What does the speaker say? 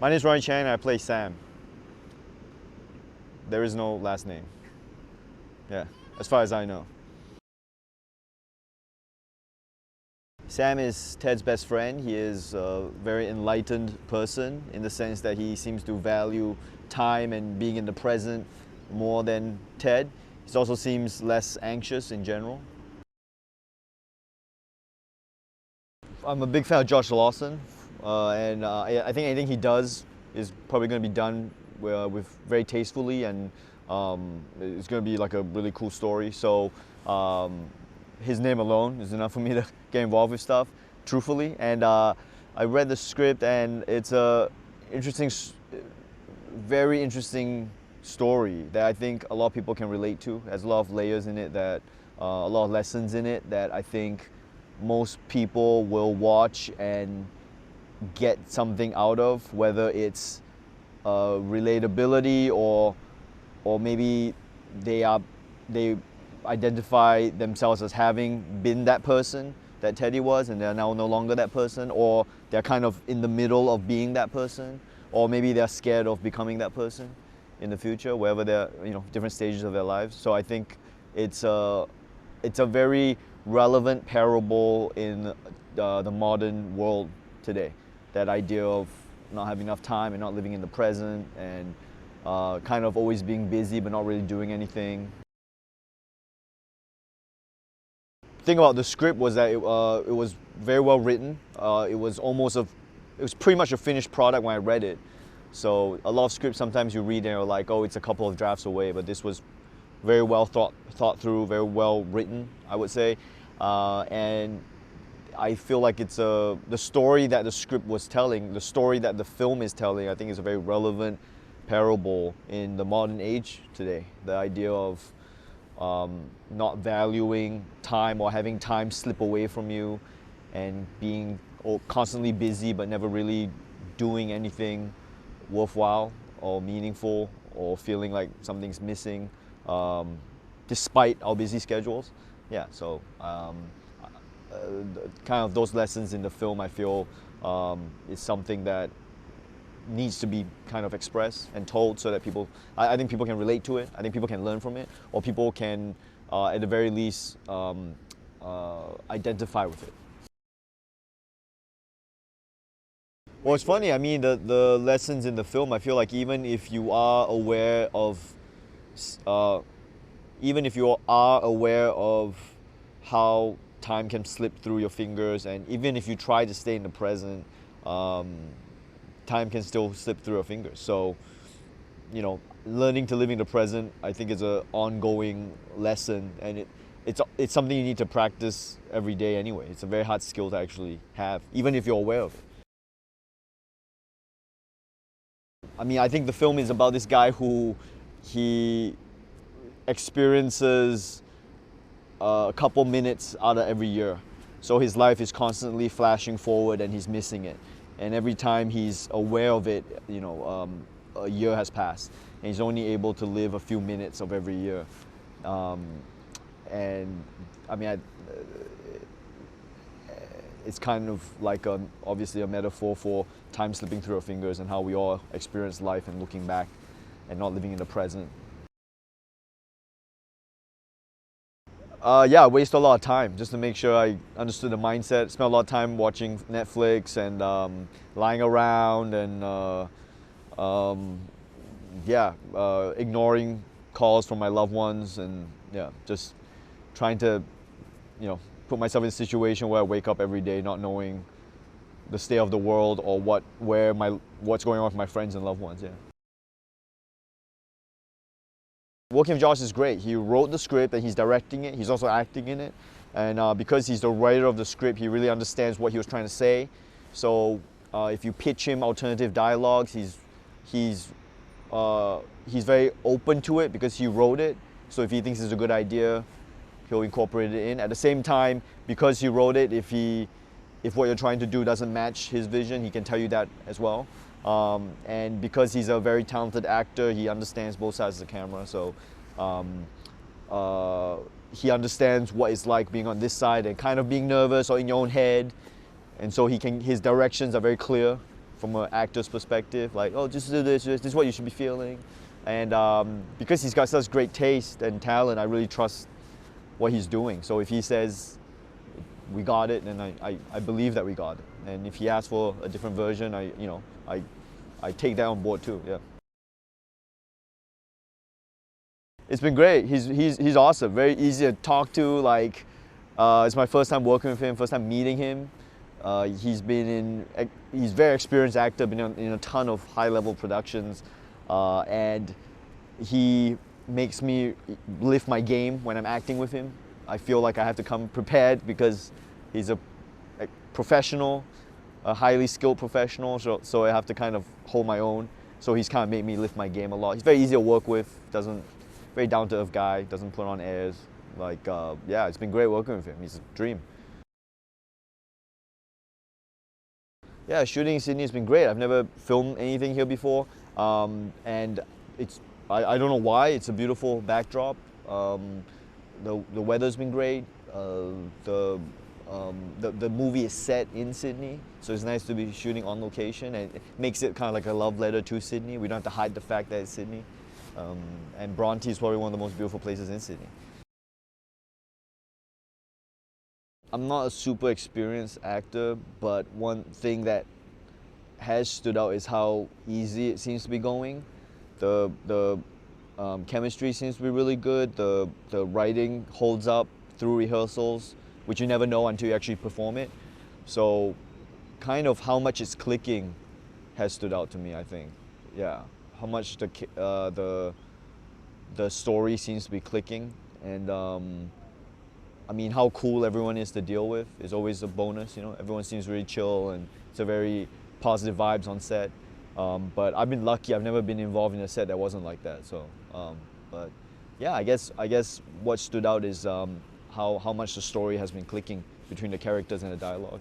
My name is Ronnie Chang and I play Sam. There is no last name. Yeah, as far as I know. Sam is Ted's best friend. He is a very enlightened person in the sense that he seems to value time and being in the present more than Ted. He also seems less anxious in general. I'm a big fan of Josh Lawson, and I think anything he does is probably going to be done with very tastefully, and it's going to be like a really cool story. So his name alone is enough for me to get involved with stuff, truthfully. And I read the script, and it's a very interesting story that I think a lot of people can relate to. It has a lot of layers in it, that a lot of lessons in it that I think most people will watch and get something out of, whether it's relatability or maybe they identify themselves as having been that person that Teddy was and they're now no longer that person, or they're kind of in the middle of being that person, or maybe they're scared of becoming that person in the future, wherever they're, different stages of their lives. So I think it's a very relevant parable in the modern world today. That idea of not having enough time and not living in the present, and kind of always being busy but not really doing anything. The thing about the script was that it was very well written. It was pretty much a finished product when I read it. So a lot of scripts sometimes you read and you're like, oh, it's a couple of drafts away, but this was very well thought through, very well written, I would say. And I feel like it's the story that the script was telling, the story that the film is telling, I think is a very relevant parable in the modern age today. The idea of not valuing time or having time slip away from you, and being constantly busy but never really doing anything worthwhile or meaningful, or feeling like something's missing despite our busy schedules. Yeah, so kind of those lessons in the film, I feel, is something that needs to be kind of expressed and told, so that I think people can relate to it. I think people can learn from it, or people can, at the very least, identify with it. Well, it's funny. I mean, the lessons in the film, I feel like even if you are aware of how time can slip through your fingers, and even if you try to stay in the present, time can still slip through your fingers. So, learning to live in the present, I think, is an ongoing lesson, and it's something you need to practice every day anyway. It's a very hard skill to actually have, even if you're aware of it. I mean, I think the film is about this guy who he experiences a couple minutes out of every year. So his life is constantly flashing forward and he's missing it. And every time he's aware of it, a year has passed. And he's only able to live a few minutes of every year. And I mean, it's kind of like obviously a metaphor for time slipping through our fingers and how we all experience life and looking back and not living in the present. Yeah, I wasted a lot of time just to make sure I understood the mindset. Spent a lot of time watching Netflix and lying around and ignoring calls from my loved ones, and just trying to, put myself in a situation where I wake up every day not knowing the state of the world or what's going on with my friends and loved ones. Yeah. Working with Josh is great. He wrote the script and he's directing it. He's also acting in it. And because he's the writer of the script, he really understands what he was trying to say. So if you pitch him alternative dialogues, he's very open to it because he wrote it. So if he thinks it's a good idea, he'll incorporate it in. At the same time, because he wrote it, if what you're trying to do doesn't match his vision, he can tell you that as well. And because he's a very talented actor, he understands both sides of the camera. So he understands what it's like being on this side and kind of being nervous or in your own head. And so his directions are very clear from an actor's perspective, like, oh, just do this is what you should be feeling. And because he's got such great taste and talent, I really trust what he's doing. So if he says we got it, then I believe that we got it. And if he asks for a different version, I take that on board too. Yeah. It's been great. He's awesome. Very easy to talk to. Like, it's my first time working with him, first time meeting him. He's a very experienced actor, been in a ton of high-level productions, and he makes me lift my game when I'm acting with him. I feel like I have to come prepared because he's a professional, a highly skilled professional, so I have to kind of hold my own. So he's kind of made me lift my game a lot. He's very easy to work with, very down-to-earth guy, doesn't put on airs. Like, yeah, it's been great working with him. He's a dream. Yeah, shooting in Sydney has been great. I've never filmed anything here before, and I don't know why. It's a beautiful backdrop. The weather's been great. The movie is set in Sydney, so it's nice to be shooting on location, and it makes it kind of like a love letter to Sydney. We don't have to hide the fact that it's Sydney. And Bronte is probably one of the most beautiful places in Sydney. I'm not a super experienced actor, but one thing that has stood out is how easy it seems to be going. The chemistry seems to be really good. The writing holds up through rehearsals, which you never know until you actually perform it. So kind of how much it's clicking has stood out to me, I think. Yeah, how much the story seems to be clicking, and I mean, how cool everyone is to deal with is always a bonus. You know, everyone seems really chill, and it's a very positive vibes on set. But I've been lucky. I've never been involved in a set that wasn't like that. So, but yeah, I guess what stood out is how much the story has been clicking between the characters and the dialogue.